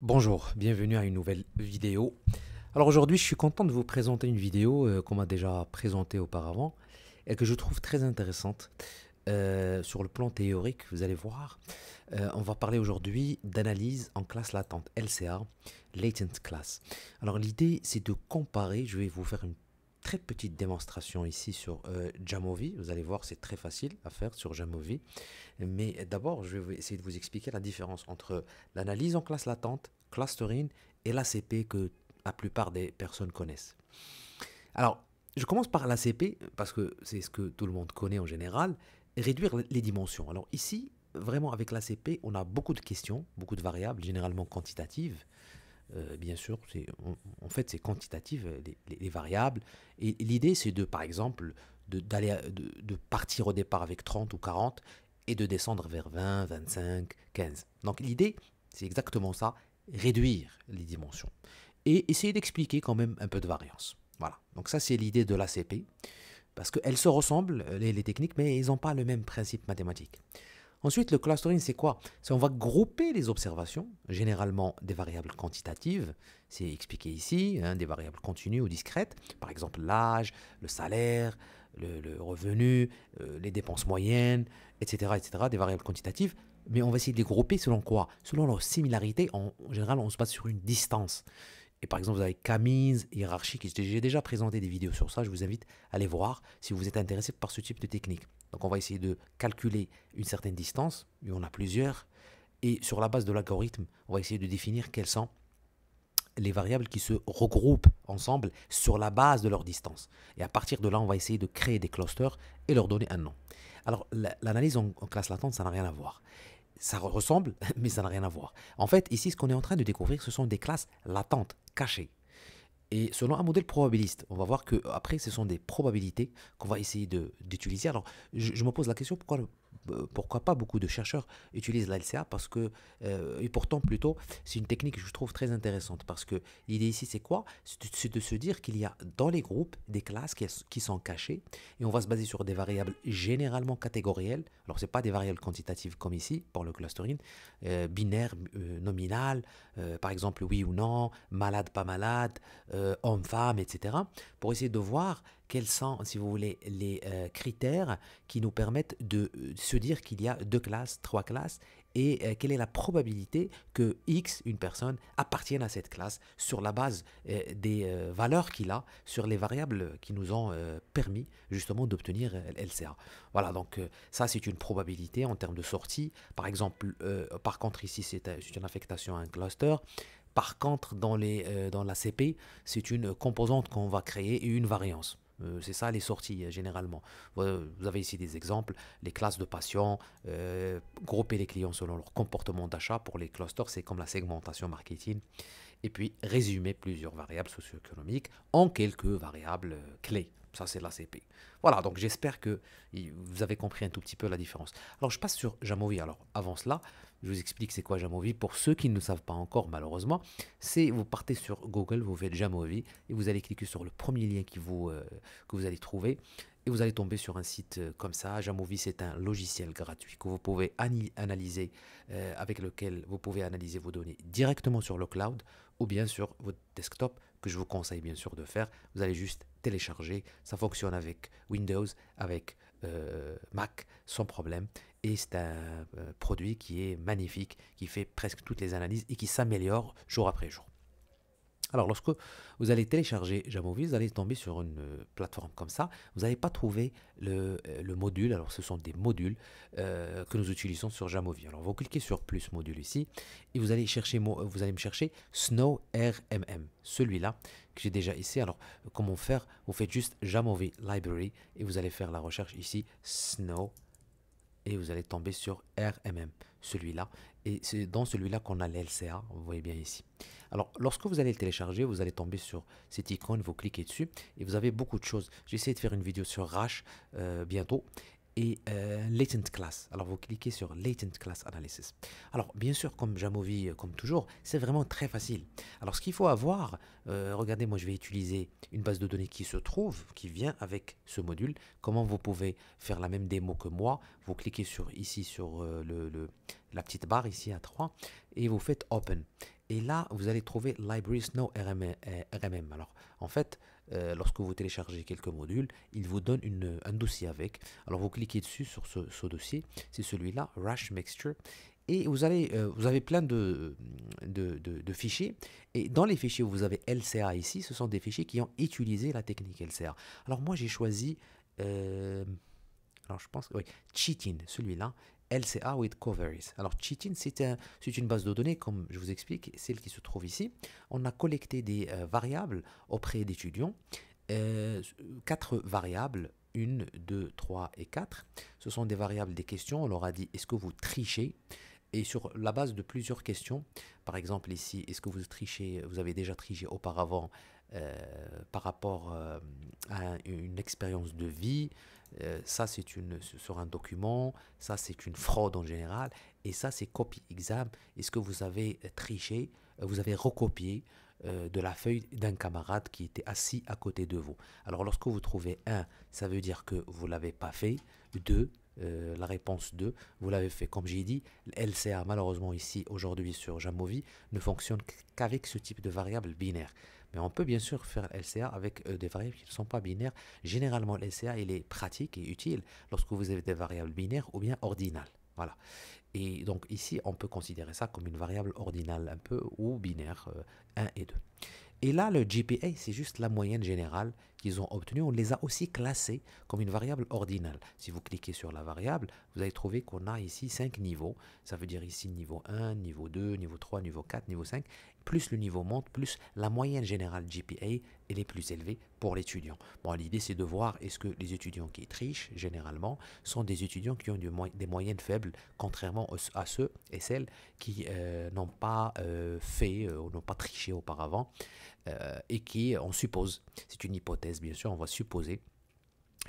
Bonjour, bienvenue à une nouvelle vidéo. Alors aujourd'hui, je suis content de vous présenter une vidéo qu'on m'a déjà présentée auparavant et que je trouve très intéressante sur le plan théorique. Vous allez voir, on va parler aujourd'hui d'analyse en classe latente, LCA, Latent Class. Alors l'idée, c'est de comparer, je vais vous faire une très petite démonstration ici sur Jamovi. Vous allez voir, c'est très facile à faire sur Jamovi. Mais d'abord, je vais essayer de vous expliquer la différence entre l'analyse en classe latente, clustering, et l'ACP que la plupart des personnes connaissent. Alors, je commence par l'ACP parce que c'est ce que tout le monde connaît en général, réduire les dimensions. Alors ici, vraiment avec l'ACP, on a beaucoup de questions, beaucoup de variables, généralement quantitatives. Bien sûr, en fait, c'est quantitatif, les variables. Et l'idée, c'est de, par exemple, de partir au départ avec 30 ou 40 et de descendre vers 20, 25, 15. Donc l'idée, c'est exactement ça, réduire les dimensions. Et essayer d'expliquer quand même un peu de variance. Voilà, donc ça c'est l'idée de l'ACP, parce qu'elles se ressemblent, les techniques, mais ils n'ont pas le même principe mathématique. Ensuite, le clustering, c'est quoi? C'est on va grouper les observations, généralement des variables quantitatives, c'est expliqué ici, hein, des variables continues ou discrètes, par exemple l'âge, le salaire, le revenu, les dépenses moyennes, etc., des variables quantitatives, mais on va essayer de les grouper selon quoi? Selon leur similarité, en général, on se base sur une distance. Et par exemple, vous avez Camise, hiérarchique. J'ai déjà présenté des vidéos sur ça. Je vous invite à aller voir si vous êtes intéressé par ce type de technique. Donc, on va essayer de calculer une certaine distance. Il y en a plusieurs. Et sur la base de l'algorithme, on va essayer de définir quelles sont les variables qui se regroupent ensemble sur la base de leur distance. Et à partir de là, on va essayer de créer des clusters et leur donner un nom. Alors, l'analyse en classe latente, ça n'a rien à voir. Ça ressemble, mais ça n'a rien à voir. En fait, ici, ce qu'on est en train de découvrir, ce sont des classes latentes, cachées. Et selon un modèle probabiliste, on va voir que après, ce sont des probabilités qu'on va essayer d'utiliser. Alors, je me pose la question pourquoi pas beaucoup de chercheurs utilisent la LCA parce que, et pourtant plutôt, c'est une technique que je trouve très intéressante parce que l'idée ici, c'est quoi? C'est de se dire qu'il y a dans les groupes des classes qui sont cachées et on va se baser sur des variables généralement catégorielles. Alors, ce n'est pas des variables quantitatives comme ici pour le clustering, binaire, nominal, par exemple oui ou non, malade, pas malade, homme-femme, etc., pour essayer de voir quels sont, si vous voulez, les critères qui nous permettent de se dire qu'il y a deux classes, trois classes, et quelle est la probabilité que X, une personne, appartienne à cette classe sur la base des valeurs qu'il a, sur les variables qui nous ont permis justement d'obtenir LCA. Voilà, donc ça c'est une probabilité en termes de sortie. Par exemple, par contre ici c'est une affectation à un cluster. Par contre, dans la CP, c'est une composante qu'on va créer et une variance. C'est ça les sorties généralement. Vous avez ici des exemples, les classes de patients, grouper les clients selon leur comportement d'achat. Pour les clusters, c'est comme la segmentation marketing. Et puis résumer plusieurs variables socio-économiques en quelques variables clés. Ça, c'est l'ACP. Voilà, donc j'espère que vous avez compris un tout petit peu la différence. Alors, je passe sur Jamovi. Alors, avant cela, je vous explique c'est quoi Jamovi. Pour ceux qui ne le savent pas encore, malheureusement, c'est vous partez sur Google, vous faites Jamovi et vous allez cliquer sur le premier lien que vous allez trouver et vous allez tomber sur un site comme ça. Jamovi, c'est un logiciel gratuit que vous pouvez analyser, avec lequel vous pouvez analyser vos données directement sur le cloud ou bien sur votre desktop, que je vous conseille bien sûr de faire. Vous allez juste télécharger, ça fonctionne avec Windows, avec Mac sans problème. Et c'est un produit qui est magnifique, qui fait presque toutes les analyses et qui s'améliore jour après jour. Alors, lorsque vous allez télécharger Jamovi, vous allez tomber sur une plateforme comme ça. Vous n'allez pas trouver le module. Alors, ce sont des modules que nous utilisons sur Jamovi. Alors, vous cliquez sur plus module ici et vous allez me chercher Snow RMM, celui-là que j'ai déjà ici. Alors, comment faire? Vous faites juste Jamovi Library et vous allez faire la recherche ici Snow et vous allez tomber sur RMM, celui-là. Et c'est dans celui-là qu'on a l'LCA, vous voyez bien ici. Alors, lorsque vous allez le télécharger, vous allez tomber sur cette icône, vous cliquez dessus et vous avez beaucoup de choses. J'ai essayé de faire une vidéo sur Rash bientôt et Latent Class. Alors, vous cliquez sur Latent Class Analysis. Alors, bien sûr, comme Jamovi, comme toujours, c'est vraiment très facile. Alors, ce qu'il faut avoir, regardez, moi, je vais utiliser une base de données qui se trouve, qui vient avec ce module. Comment vous pouvez faire la même démo que moi? Vous cliquez ici sur la petite barre ici à 3 et vous faites Open. Et là, vous allez trouver Library Snow RMM. Alors, en fait, lorsque vous téléchargez quelques modules, il vous donne un dossier avec. Alors, vous cliquez dessus sur ce dossier. C'est celui-là, Rash Mixture. Et vous avez plein de fichiers. Et dans les fichiers où vous avez LCA ici, ce sont des fichiers qui ont utilisé la technique LCA. Alors, moi, j'ai choisi... alors, je pense que oui, Cheatin, celui-là. LCA with Covariance. Alors, Cheatin, c'est une base de données, comme je vous explique, celle qui se trouve ici. On a collecté des variables auprès d'étudiants. 4 variables, 1, 2, 3 et 4. Ce sont des variables des questions. On leur a dit, est-ce que vous trichez? Et sur la base de plusieurs questions, par exemple ici, est-ce que vous trichez, vous avez déjà triché auparavant par rapport à une expérience de vie? Ça, c'est sur un document. Ça, c'est une fraude en général. Et ça, c'est copy exam. Est-ce que vous avez triché? Vous avez recopié de la feuille d'un camarade qui était assis à côté de vous. Alors, lorsque vous trouvez 1, ça veut dire que vous ne l'avez pas fait. 2, la réponse 2, vous l'avez fait. Comme j'ai dit, LCA, malheureusement ici, aujourd'hui sur Jamovi, ne fonctionne qu'avec ce type de variable binaire. Mais on peut bien sûr faire LCA avec des variables qui ne sont pas binaires. Généralement, LCA, il est pratique et utile lorsque vous avez des variables binaires ou bien ordinales. Voilà. Et donc ici, on peut considérer ça comme une variable ordinale un peu ou binaire, 1 et 2. Et là, le GPA, c'est juste la moyenne générale qu'ils ont obtenue. On les a aussi classés comme une variable ordinale. Si vous cliquez sur la variable, vous allez trouver qu'on a ici 5 niveaux. Ça veut dire ici niveau 1, niveau 2, niveau 3, niveau 4, niveau 5. Plus le niveau monte, plus la moyenne générale GPA, elle est plus élevée pour l'étudiant. Bon, l'idée, c'est de voir est-ce que les étudiants qui trichent, généralement, sont des étudiants qui ont des moyennes faibles, contrairement à ceux et celles qui n'ont pas fait ou n'ont pas triché auparavant. Et qui, on suppose, c'est une hypothèse bien sûr, on va supposer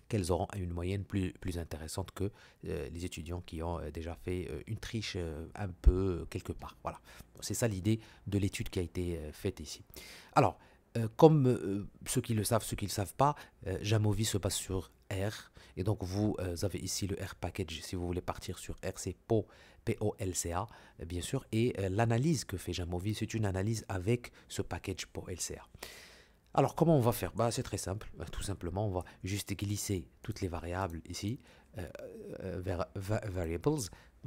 qu'elles auront une moyenne plus intéressante que les étudiants qui ont déjà fait une triche un peu quelque part. Voilà, c'est ça l'idée de l'étude qui a été faite ici. Alors, comme ceux qui le savent, ceux qui ne le savent pas, Jamovi se base sur R. Et donc, vous avez ici le R package. Si vous voulez partir sur R, c'est POLCA, bien sûr. Et l'analyse que fait Jamovi, c'est une analyse avec ce package POLCA. Alors, comment on va faire? C'est très simple. Tout simplement, on va juste glisser toutes les variables ici vers Variables.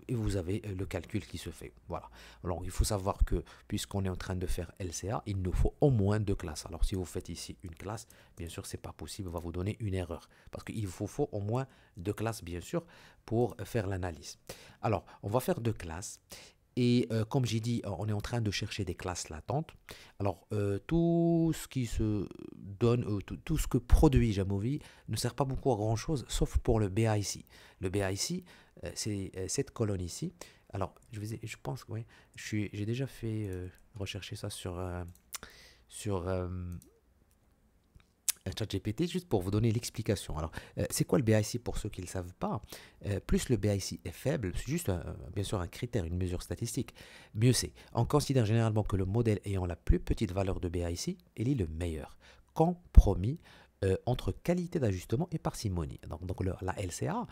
Et vous avez le calcul qui se fait. Voilà. Alors, il faut savoir que puisqu'on est en train de faire LCA, il nous faut au moins 2 classes. Alors, si vous faites ici une classe, bien sûr, c'est pas possible, on va vous donner une erreur. Parce qu'il vous faut au moins 2 classes, bien sûr, pour faire l'analyse. Alors, on va faire 2 classes. Et comme j'ai dit, on est en train de chercher des classes latentes. Alors, tout ce qui se donne, tout ce que produit Jamovi ne sert pas beaucoup à grand chose, sauf pour le BAIC. Le BAIC, c'est cette colonne ici. Alors, je pense que oui, j'ai déjà fait rechercher ça sur ChatGPT, juste pour vous donner l'explication. Alors, c'est quoi le BIC pour ceux qui ne le savent pas? Plus le BIC est faible, c'est juste bien sûr un critère, une mesure statistique, mieux c'est. On considère généralement que le modèle ayant la plus petite valeur de BIC, il est le meilleur. Compromis entre qualité d'ajustement et parcimonie. Donc la LCA,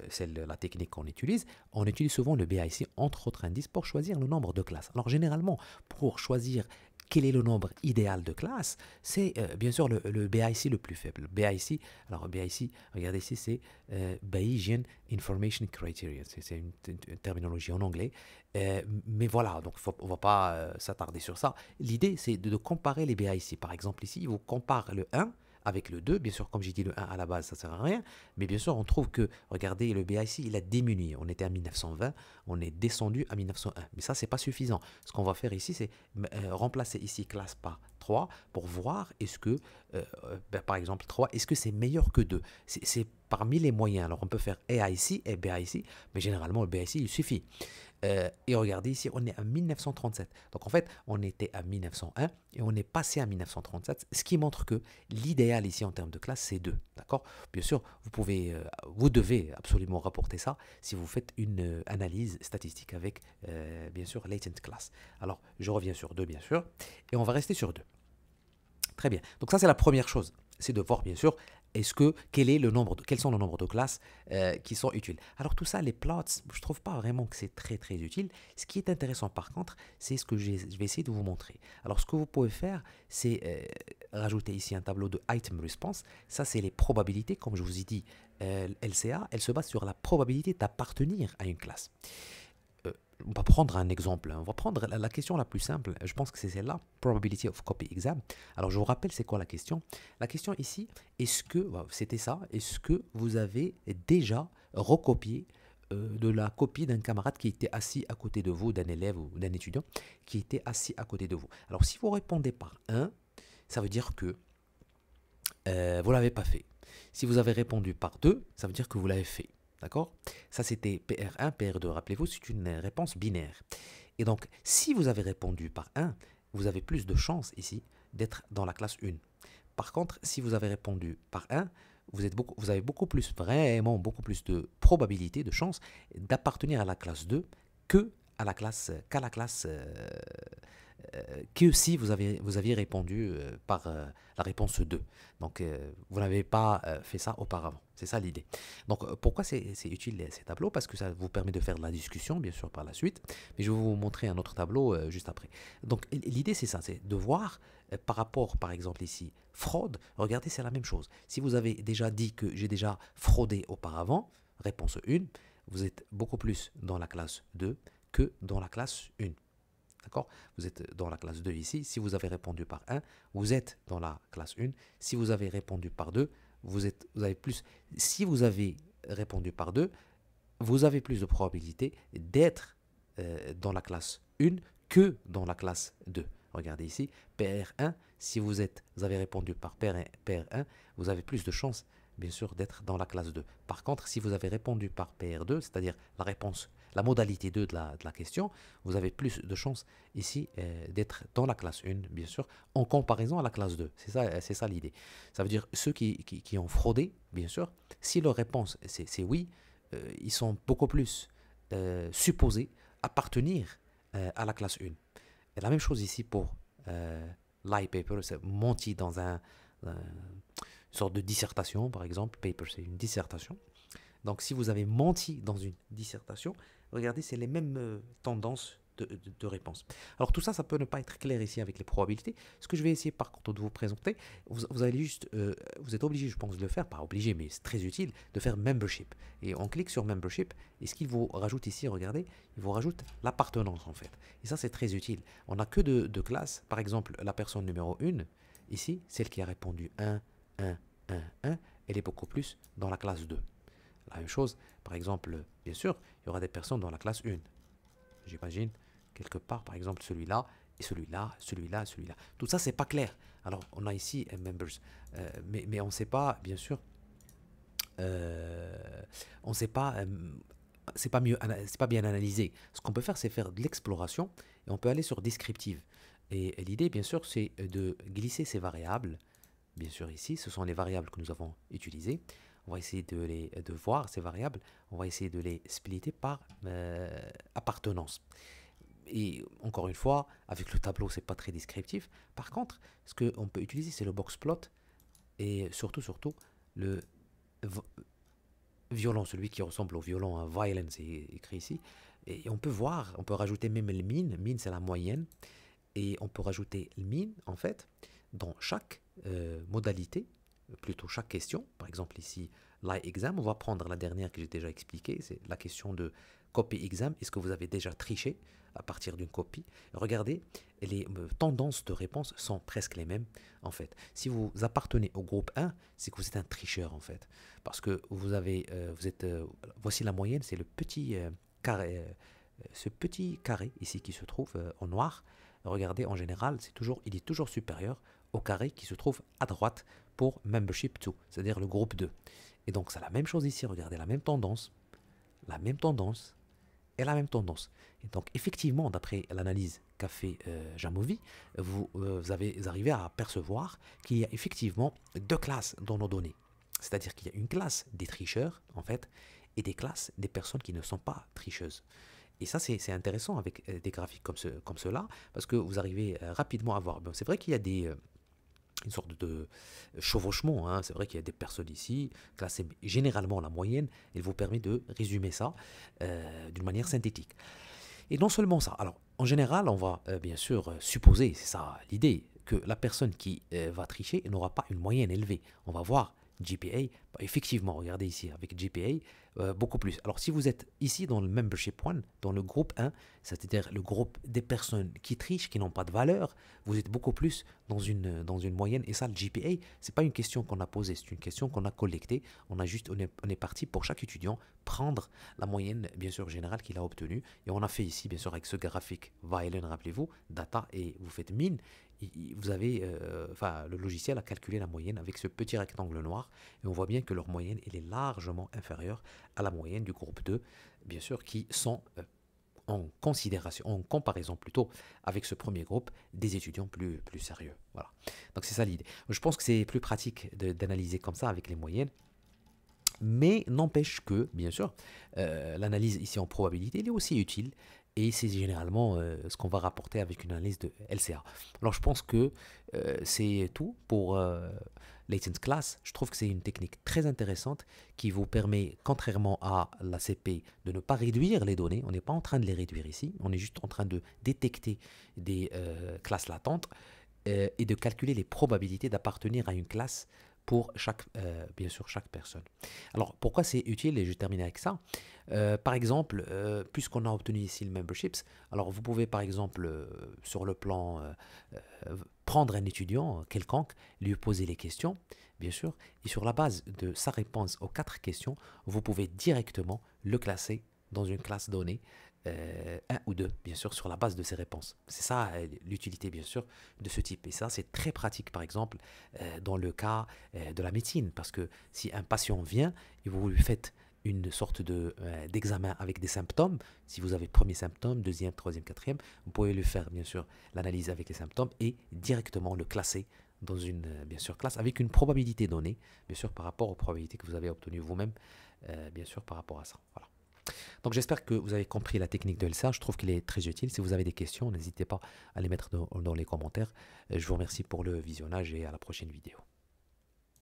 c'est la technique qu'on utilise. On utilise souvent le BIC entre autres indices pour choisir le nombre de classes. Alors généralement, pour choisir quel est le nombre idéal de classes, c'est bien sûr le BIC le plus faible. BIC, alors BIC, regardez ici, c'est Bayesian Information Criterion. C'est une terminologie en anglais. Mais voilà, donc on ne va pas s'attarder sur ça. L'idée, c'est de comparer les BIC. Par exemple, ici, vous comparez le 1 avec le 2, bien sûr, comme j'ai dit, le 1 à la base, ça ne sert à rien, mais bien sûr, on trouve que, regardez, le BIC, il a diminué. On était à 1920, on est descendu à 1901. Mais ça, ce n'est pas suffisant. Ce qu'on va faire ici, c'est remplacer ici classe par 3 pour voir est-ce que, par exemple, 3, est-ce que c'est meilleur que 2? C'est parmi les moyens. Alors, on peut faire AIC et BIC, mais généralement, le BIC, il suffit. Et regardez ici, on est à 1937. Donc en fait, on était à 1901 et on est passé à 1937, ce qui montre que l'idéal ici en termes de classe, c'est 2. D'accord? Bien sûr, vous devez absolument rapporter ça si vous faites une analyse statistique avec, bien sûr, latent class. Alors, je reviens sur 2, bien sûr, et on va rester sur 2. Très bien. Donc ça, c'est la première chose. C'est de voir, bien sûr, quels sont le nombre de classes qui sont utiles. Alors tout ça, les plots, je trouve pas vraiment que c'est très très utile. Ce qui est intéressant par contre, c'est ce que je vais essayer de vous montrer. Alors ce que vous pouvez faire, c'est rajouter ici un tableau de item response. Ça, c'est les probabilités, comme je vous ai dit. LCA, elle se base sur la probabilité d'appartenir à une classe. On va prendre un exemple. On va prendre la question la plus simple. Je pense que c'est celle-là. Probability of copy exam. Alors, je vous rappelle, c'est quoi la question? La question ici, c'était ça. Est-ce que vous avez déjà recopié de la copie d'un camarade qui était assis à côté de vous, d'un élève ou d'un étudiant qui était assis à côté de vous? Alors, si vous répondez par 1, ça veut dire que vous ne l'avez pas fait. Si vous avez répondu par 2, ça veut dire que vous l'avez fait. D'accord? Ça, c'était PR1, PR2. Rappelez-vous, c'est une réponse binaire. Et donc, si vous avez répondu par 1, vous avez plus de chances ici d'être dans la classe 1. Par contre, si vous avez répondu par 1, vous avez vraiment beaucoup plus de probabilité, de chances d'appartenir à la classe 2 qu'à la classe que si vous aviez répondu par la réponse 2. Donc, vous n'avez pas fait ça auparavant. C'est ça l'idée. Donc, pourquoi c'est utile ces tableaux? Parce que ça vous permet de faire de la discussion, bien sûr, par la suite. Mais je vais vous montrer un autre tableau juste après. Donc, l'idée, c'est ça, c'est de voir par rapport, par exemple, ici, fraude. Regardez, c'est la même chose. Si vous avez déjà dit que j'ai déjà fraudé auparavant, réponse 1, vous êtes beaucoup plus dans la classe 2 que dans la classe 1. D'accord? Vous êtes dans la classe 2 ici. Si vous avez répondu par 1, vous êtes dans la classe 1. Si vous avez répondu par 2, vous avez plus. Si vous avez répondu par 2, vous avez plus de probabilité d'être dans la classe 1 que dans la classe 2. Regardez ici, PR1, si vous avez répondu par PR1, vous avez plus de chances, bien sûr, d'être dans la classe 2. Par contre, si vous avez répondu par PR2, c'est-à-dire la modalité 2 de la question, vous avez plus de chances ici d'être dans la classe 1, bien sûr, en comparaison à la classe 2. C'est ça l'idée. Ça veut dire ceux qui ont fraudé, bien sûr, si leur réponse c'est oui, ils sont beaucoup plus supposés appartenir à la classe 1. Et la même chose ici pour lie paper, c'est menti dans une sorte de dissertation, par exemple. Paper, c'est une dissertation. Donc, si vous avez menti dans une dissertation, regardez, c'est les mêmes tendances de réponse. Alors, tout ça, ça peut ne pas être clair ici avec les probabilités. Ce que je vais essayer, par contre, de vous présenter, vous allez juste, vous êtes obligé, je pense, de le faire, pas obligé, mais c'est très utile, de faire membership. Et on clique sur membership, et ce qu'il vous rajoute ici, regardez, il vous rajoute l'appartenance, en fait. Et ça, c'est très utile. On n'a que deux classes. Par exemple, la personne numéro 1, ici, celle qui a répondu 1, 1, 1, elle est beaucoup plus dans la classe 2. La même chose, par exemple, bien sûr, il y aura des personnes dans la classe 1. J'imagine, quelque part, par exemple, celui-là, et celui-là, celui-là, celui-là. Tout ça, c'est pas clair. Alors, on a ici members, mais on ne sait pas, bien sûr, on ne sait pas, c'est pas bien analysé. Ce qu'on peut faire, c'est faire de l'exploration, et on peut aller sur descriptive. Et l'idée, bien sûr, c'est de glisser ces variables. Bien sûr, ici, ce sont les variables que nous avons utilisées. On va essayer de voir ces variables. On va essayer de les splitter par appartenance. Et encore une fois, avec le tableau, c'est pas très descriptif. Par contre, ce qu'on peut utiliser, c'est le box plot et surtout le violon, celui qui ressemble au violon, un violin, c'est écrit ici. Et on peut voir, on peut rajouter même le mean. Mean, c'est la moyenne. Et on peut rajouter le mean, en fait, dans chaque modalité, plutôt chaque question. Par exemple ici, lie exam, on va prendre la dernière que j'ai déjà expliquée, c'est la question de copy exam. Est-ce que vous avez déjà triché à partir d'une copie? Regardez, les tendances de réponse sont presque les mêmes en fait. Si vous appartenez au groupe 1, c'est que vous êtes un tricheur en fait. Parce que voici la moyenne, c'est le petit carré, ce petit carré ici qui se trouve en noir. Regardez, en général, il est toujours supérieur au carré qui se trouve à droite pour Membership 2, c'est-à-dire le groupe 2. Et donc, c'est la même chose ici, regardez, la même tendance et la même tendance. Et donc, effectivement, d'après l'analyse qu'a fait Jamovi, vous arrivez à percevoir qu'il y a effectivement deux classes dans nos données. C'est-à-dire qu'il y a une classe des tricheurs, en fait, et des classes des personnes qui ne sont pas tricheuses. Et ça, c'est intéressant avec des graphiques comme cela, parce que vous arrivez rapidement à voir. Bon, c'est vrai qu'il y a une sorte de chevauchement, hein. C'est vrai qu'il y a des personnes ici, classer généralement la moyenne, il vous permet de résumer ça d'une manière synthétique. Et non seulement ça, alors en général, on va bien sûr supposer, c'est ça l'idée, que la personne qui va tricher n'aura pas une moyenne élevée. On va voir GPA, bah, effectivement, regardez ici, avec GPA, beaucoup plus. Alors si vous êtes ici dans le membership 1, dans le groupe 1, c'est-à-dire le groupe des personnes qui trichent, qui n'ont pas de valeur, vous êtes beaucoup plus dans une moyenne. Et ça, le GPA, c'est pas une question qu'on a posée, c'est une question qu'on a collectée. On est parti pour chaque étudiant prendre la moyenne, bien sûr, générale qu'il a obtenue. Et on a fait ici, bien sûr, avec ce graphique violin, rappelez-vous, data, et vous faites mine. Vous avez, le logiciel a calculé la moyenne avec ce petit rectangle noir et on voit bien que leur moyenne elle est largement inférieure à la moyenne du groupe 2, bien sûr, qui sont en considération, en comparaison plutôt avec ce premier groupe, des étudiants plus sérieux. Voilà. Donc c'est ça l'idée. Je pense que c'est plus pratique d'analyser comme ça avec les moyennes. Mais n'empêche que, bien sûr, l'analyse ici en probabilité, elle est aussi utile. Et c'est généralement ce qu'on va rapporter avec une analyse de LCA. Alors je pense que c'est tout pour Latent Class. Je trouve que c'est une technique très intéressante qui vous permet, contrairement à la CP, de ne pas réduire les données. On n'est pas en train de les réduire ici. On est juste en train de détecter des classes latentes et de calculer les probabilités d'appartenir à une classe pour bien sûr chaque personne. Alors pourquoi c'est utile, et je termine avec ça. Par exemple, puisqu'on a obtenu ici le memberships, alors vous pouvez par exemple sur le plan prendre un étudiant quelconque, lui poser les questions, bien sûr, et sur la base de sa réponse aux 4 questions, vous pouvez directement le classer dans une classe donnée, 1 ou 2, bien sûr, sur la base de ses réponses. C'est ça l'utilité, bien sûr, de ce type. Et ça, c'est très pratique, par exemple, dans le cas de la médecine, parce que si un patient vient et vous lui faites une sorte d'examen avec des symptômes, si vous avez premier symptôme, deuxième, troisième, quatrième, vous pouvez lui faire, bien sûr, l'analyse avec les symptômes et directement le classer dans une, bien sûr, classe avec une probabilité donnée, bien sûr, par rapport aux probabilités que vous avez obtenues vous-même, bien sûr, par rapport à ça. Voilà. Donc j'espère que vous avez compris la technique de LSA, je trouve qu'il est très utile. Si vous avez des questions, n'hésitez pas à les mettre dans les commentaires. Je vous remercie pour le visionnage et à la prochaine vidéo.